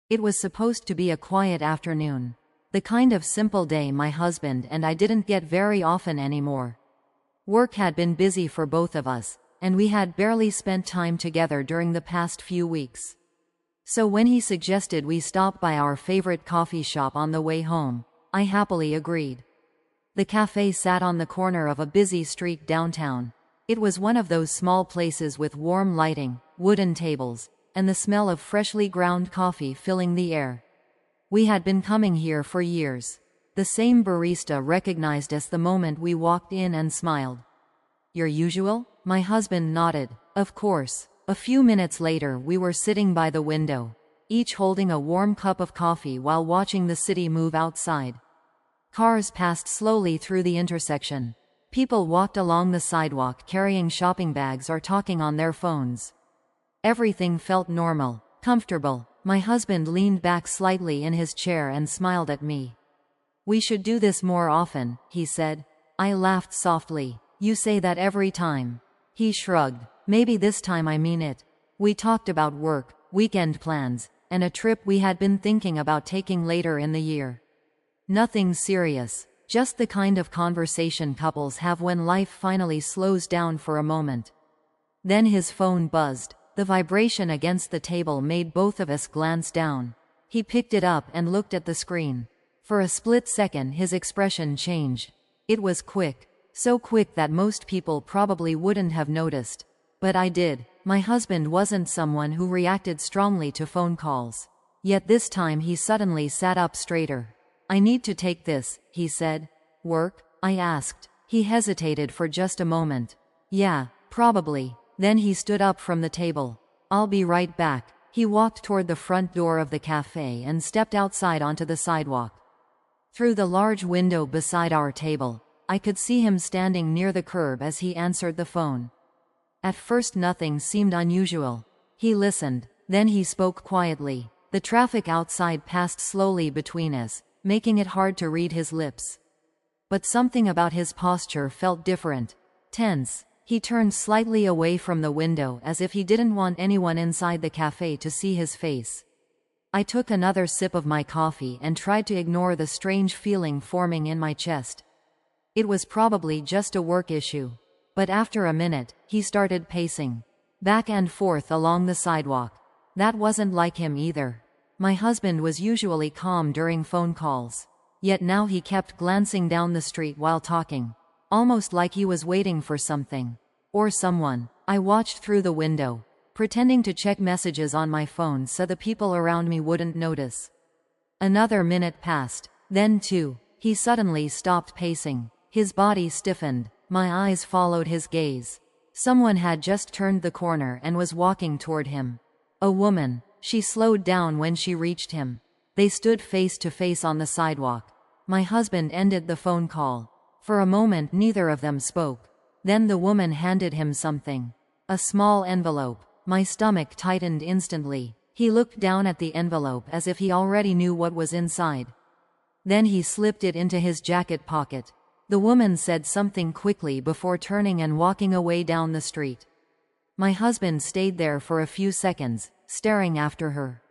It was supposed to be a quiet afternoon. The kind of simple day my husband and I didn't get very often anymore. Work had been busy for both of us, and we had barely spent time together during the past few weeks. So when he suggested we stop by our favorite coffee shop on the way home, I happily agreed. The cafe sat on the corner of a busy street downtown. It was one of those small places with warm lighting, wooden tables, and the smell of freshly ground coffee filling the air. We had been coming here for years. The same barista recognized us the moment we walked in and smiled. "Your usual?" My husband nodded. "Of course." A few minutes later we were sitting by the window, each holding a warm cup of coffee while watching the city move outside. Cars passed slowly through the intersection. People walked along the sidewalk carrying shopping bags or talking on their phones. Everything felt normal, comfortable. My husband leaned back slightly in his chair and smiled at me. "We should do this more often," he said. I laughed softly. "You say that every time." He shrugged. "Maybe this time I mean it." We talked about work, weekend plans, and a trip we had been thinking about taking later in the year. Nothing serious, just the kind of conversation couples have when life finally slows down for a moment. Then his phone buzzed. The vibration against the table made both of us glance down. He picked it up and looked at the screen. For a split second his expression changed. It was quick. So quick that most people probably wouldn't have noticed. But I did. My husband wasn't someone who reacted strongly to phone calls. Yet this time he suddenly sat up straighter. "I need to take this," he said. "Work?" I asked. He hesitated for just a moment. "Yeah, probably." Then he stood up from the table. "I'll be right back." He walked toward the front door of the cafe and stepped outside onto the sidewalk. Through the large window beside our table, I could see him standing near the curb as he answered the phone. At first nothing seemed unusual. He listened, then he spoke quietly. The traffic outside passed slowly between us, making it hard to read his lips. But something about his posture felt different. Tense. He turned slightly away from the window as if he didn't want anyone inside the cafe to see his face. I took another sip of my coffee and tried to ignore the strange feeling forming in my chest. It was probably just a work issue. But after a minute, he started pacing back and forth along the sidewalk. That wasn't like him either. My husband was usually calm during phone calls. Yet now he kept glancing down the street while talking. Almost like he was waiting for something. Or someone. I watched through the window, pretending to check messages on my phone so the people around me wouldn't notice. Another minute passed. Then two. He suddenly stopped pacing. His body stiffened. My eyes followed his gaze. Someone had just turned the corner and was walking toward him. A woman. She slowed down when she reached him. They stood face to face on the sidewalk. My husband ended the phone call. For a moment neither of them spoke. Then the woman handed him something. A small envelope. My stomach tightened instantly. He looked down at the envelope as if he already knew what was inside. Then he slipped it into his jacket pocket. The woman said something quickly before turning and walking away down the street. My husband stayed there for a few seconds, staring after her.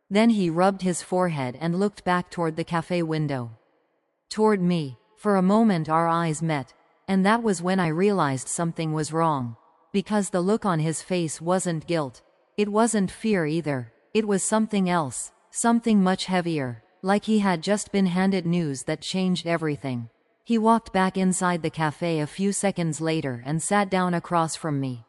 Then he rubbed his forehead and looked back toward the cafe window. Toward me. For a moment our eyes met. And that was when I realized something was wrong. Because the look on his face wasn't guilt. It wasn't fear either. It was something else. Something much heavier. Like he had just been handed news that changed everything. He walked back inside the cafe a few seconds later and sat down across from me.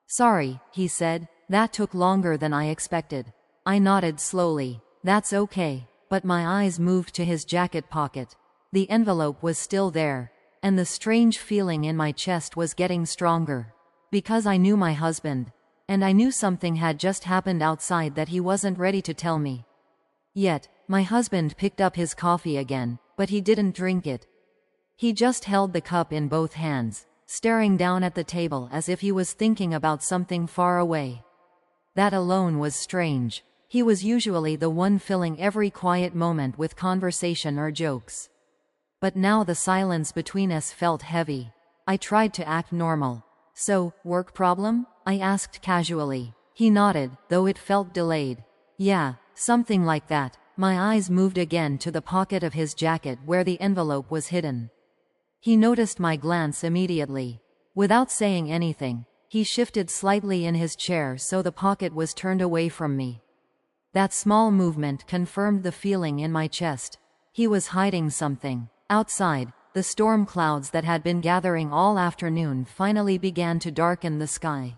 "Sorry," he said. "That took longer than I expected." I nodded slowly. "That's okay." But my eyes moved to his jacket pocket. The envelope was still there. And the strange feeling in my chest was getting stronger. Because I knew my husband. And I knew something had just happened outside that he wasn't ready to tell me. Yet, my husband picked up his coffee again, but he didn't drink it. He just held the cup in both hands, staring down at the table as if he was thinking about something far away. That alone was strange. He was usually the one filling every quiet moment with conversation or jokes. But now the silence between us felt heavy. I tried to act normal. "So, work problem?" I asked casually. He nodded, though it felt delayed. "Yeah, Something like that. My eyes moved again to the pocket of his jacket where the envelope was hidden. He noticed my glance immediately. Without saying anything, he shifted slightly in his chair so the pocket was turned away from me. That small movement confirmed the feeling in my chest. He was hiding something. Outside, the storm clouds that had been gathering all afternoon finally began to darken the sky.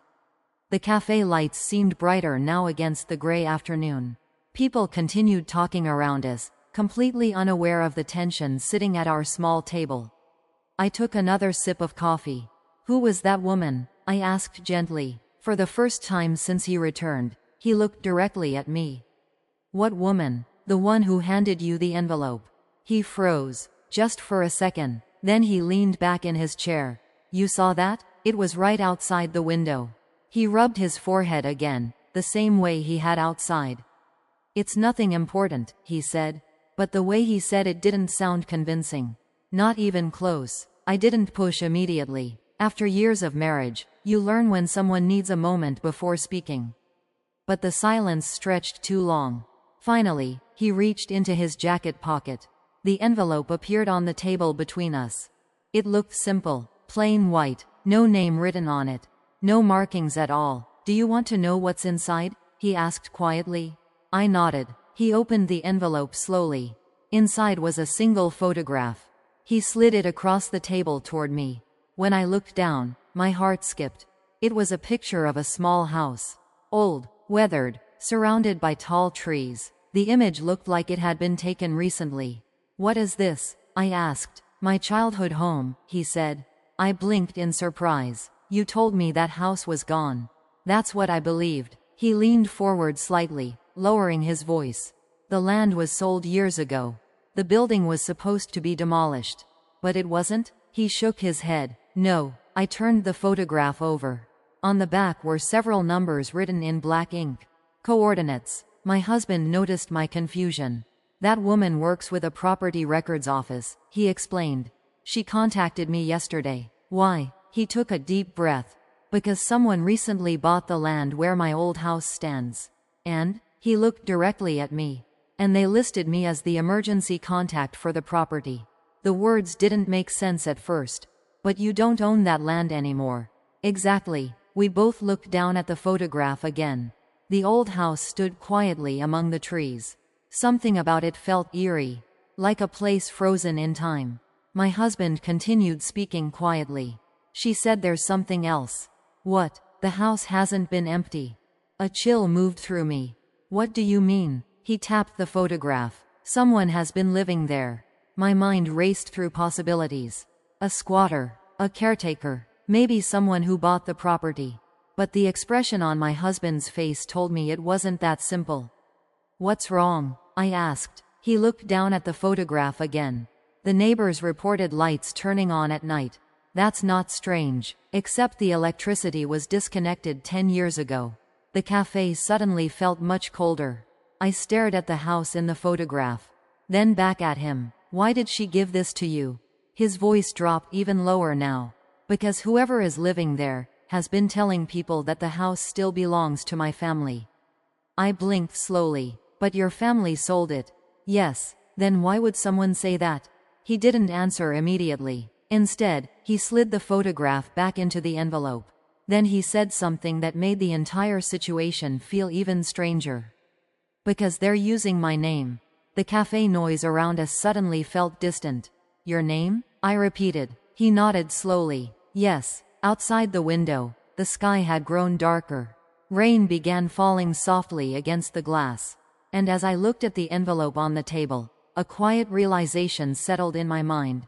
The cafe lights seemed brighter now against the gray afternoon. People continued talking around us, completely unaware of the tension sitting at our small table. I took another sip of coffee. "Who was that woman?" I asked gently. For the first time since he returned, he looked directly at me. "What woman?" "The one who handed you the envelope." He froze, just for a second. Then he leaned back in his chair. "You saw that? It was right outside the window." He rubbed his forehead again, the same way he had outside. "It's nothing important," he said. But the way he said it didn't sound convincing. Not even close. I didn't push immediately. After years of marriage, you learn when someone needs a moment before speaking. But the silence stretched too long. Finally, he reached into his jacket pocket. The envelope appeared on the table between us. It looked simple, plain white, no name written on it. No markings at all. "Do you want to know what's inside?" he asked quietly. I nodded. He opened the envelope slowly. Inside was a single photograph. He slid it across the table toward me. When I looked down, my heart skipped. It was a picture of a small house. Old, weathered, surrounded by tall trees. The image looked like it had been taken recently. "What is this?" I asked. "My childhood home," he said. I blinked in surprise. "You told me that house was gone." "That's what I believed." He leaned forward slightly, lowering his voice. "The land was sold years ago. The building was supposed to be demolished." "But it wasn't?" He shook his head. "No." I turned the photograph over. On the back were several numbers written in black ink. Coordinates. My husband noticed my confusion. "That woman works with a property records office," he explained. "She contacted me yesterday." "Why?" He took a deep breath. "Because someone recently bought the land where my old house stands. And," he looked directly at me, "and they listed me as the emergency contact for the property." The words didn't make sense at first. "But you don't own that land anymore." "Exactly." We both looked down at the photograph again. The old house stood quietly among the trees. Something about it felt eerie, like a place frozen in time. My husband continued speaking quietly. "She said there's something else." "What?" "The house hasn't been empty." A chill moved through me. "What do you mean?" He tapped the photograph. "Someone has been living there." My mind raced through possibilities. A squatter, a caretaker, maybe someone who bought the property. But the expression on my husband's face told me it wasn't that simple. "What's wrong?" I asked. He looked down at the photograph again. "The neighbors reported lights turning on at night." "That's not strange, except the electricity was disconnected 10 years ago." The cafe suddenly felt much colder. I stared at the house in the photograph. Then back at him. "Why did she give this to you?" His voice dropped even lower now. "Because whoever is living there has been telling people that the house still belongs to my family." I blinked slowly. "But your family sold it." "Yes." "Then why would someone say that?" He didn't answer immediately. Instead, he slid the photograph back into the envelope. Then he said something that made the entire situation feel even stranger. "Because they're using my name." The cafe noise around us suddenly felt distant. "Your name?" I repeated. He nodded slowly. "Yes." Outside the window, the sky had grown darker. Rain began falling softly against the glass. And as I looked at the envelope on the table, a quiet realization settled in my mind.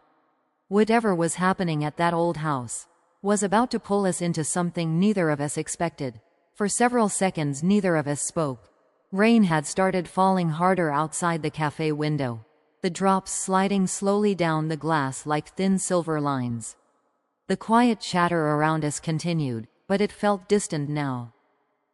Whatever was happening at that old house was about to pull us into something neither of us expected. For several seconds neither of us spoke. Rain had started falling harder outside the cafe window, the drops sliding slowly down the glass like thin silver lines. The quiet chatter around us continued, but it felt distant now.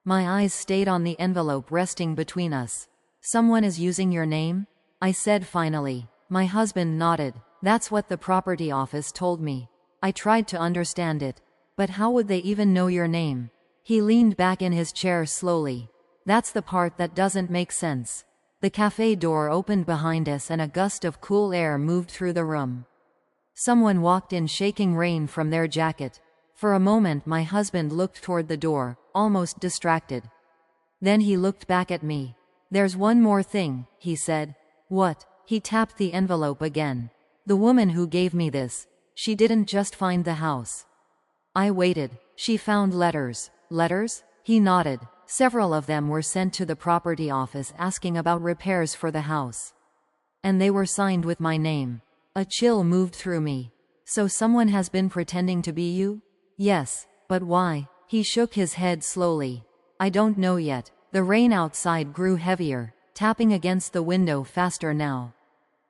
My eyes stayed on the envelope resting between us. "Someone is using your name?" I said finally. My husband nodded. "That's what the property office told me." I tried to understand it. "But how would they even know your name?" He leaned back in his chair slowly. "That's the part that doesn't make sense. The café door opened behind us and a gust of cool air moved through the room. Someone walked in, shaking rain from their jacket. For a moment my husband looked toward the door, almost distracted. Then he looked back at me. "There's one more thing," he said. "What?" He tapped the envelope again. "The woman who gave me this, she didn't just find the house." I waited. "She found letters." "Letters?" He nodded. "Several of them were sent to the property office asking about repairs for the house. And they were signed with my name." A chill moved through me. "So someone has been pretending to be you?" "Yes, but why?" He shook his head slowly. "I don't know yet." The rain outside grew heavier, tapping against the window faster now.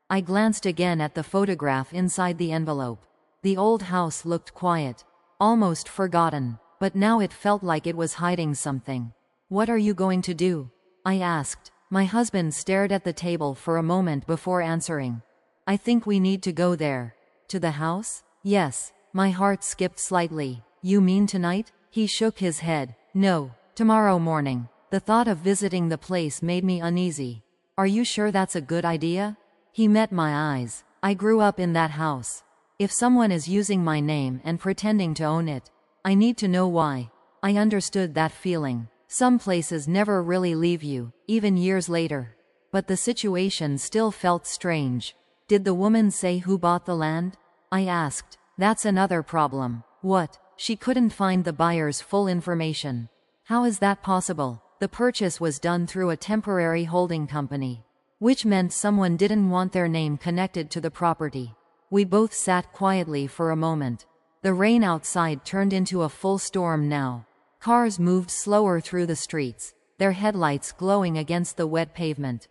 I glanced again at the photograph inside the envelope. The old house looked quiet, almost forgotten, but now it felt like it was hiding something. "What are you going to do?" I asked. My husband stared at the table for a moment before answering. "I think we need to go there." "To the house?" "Yes." My heart skipped slightly. "You mean tonight?" He shook his head. "No, tomorrow morning." The thought of visiting the place made me uneasy. "Are you sure that's a good idea?" He met my eyes. "I grew up in that house. If someone is using my name and pretending to own it, I need to know why." I understood that feeling. Some places never really leave you, even years later. But the situation still felt strange. "Did the woman say who bought the land?" I asked. "That's another problem." "What?" "She couldn't find the buyer's full information." "How is that possible?" "The purchase was done through a temporary holding company, which meant someone didn't want their name connected to the property." We both sat quietly for a moment. The rain outside turned into a full storm now. Cars moved slower through the streets, their headlights glowing against the wet pavement.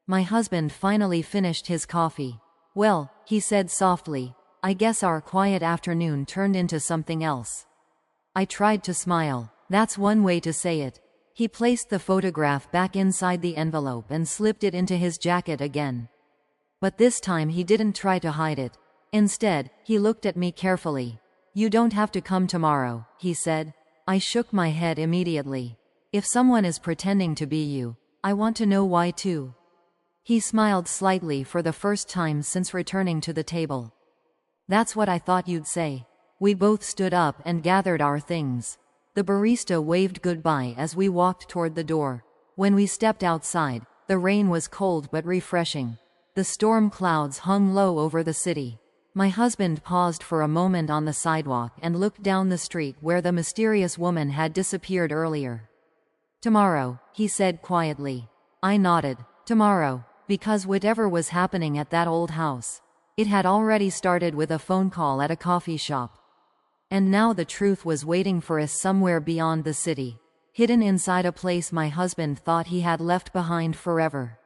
My husband finally finished his coffee. "Well," he said softly, "I guess our quiet afternoon turned into something else." I tried to smile. "That's one way to say it." He placed the photograph back inside the envelope and slipped it into his jacket again. But this time he didn't try to hide it. Instead, he looked at me carefully. "You don't have to come tomorrow," he said. I shook my head immediately. "If someone is pretending to be you, I want to know why too." He smiled slightly for the first time since returning to the table. "That's what I thought you'd say." We both stood up and gathered our things. The barista waved goodbye as we walked toward the door. When we stepped outside, the rain was cold but refreshing. The storm clouds hung low over the city. My husband paused for a moment on the sidewalk and looked down the street where the mysterious woman had disappeared earlier. "Tomorrow," he said quietly. I nodded. Tomorrow, because whatever was happening at that old house, it had already started with a phone call at a coffee shop. And now the truth was waiting for us somewhere beyond the city, hidden inside a place my husband thought he had left behind forever.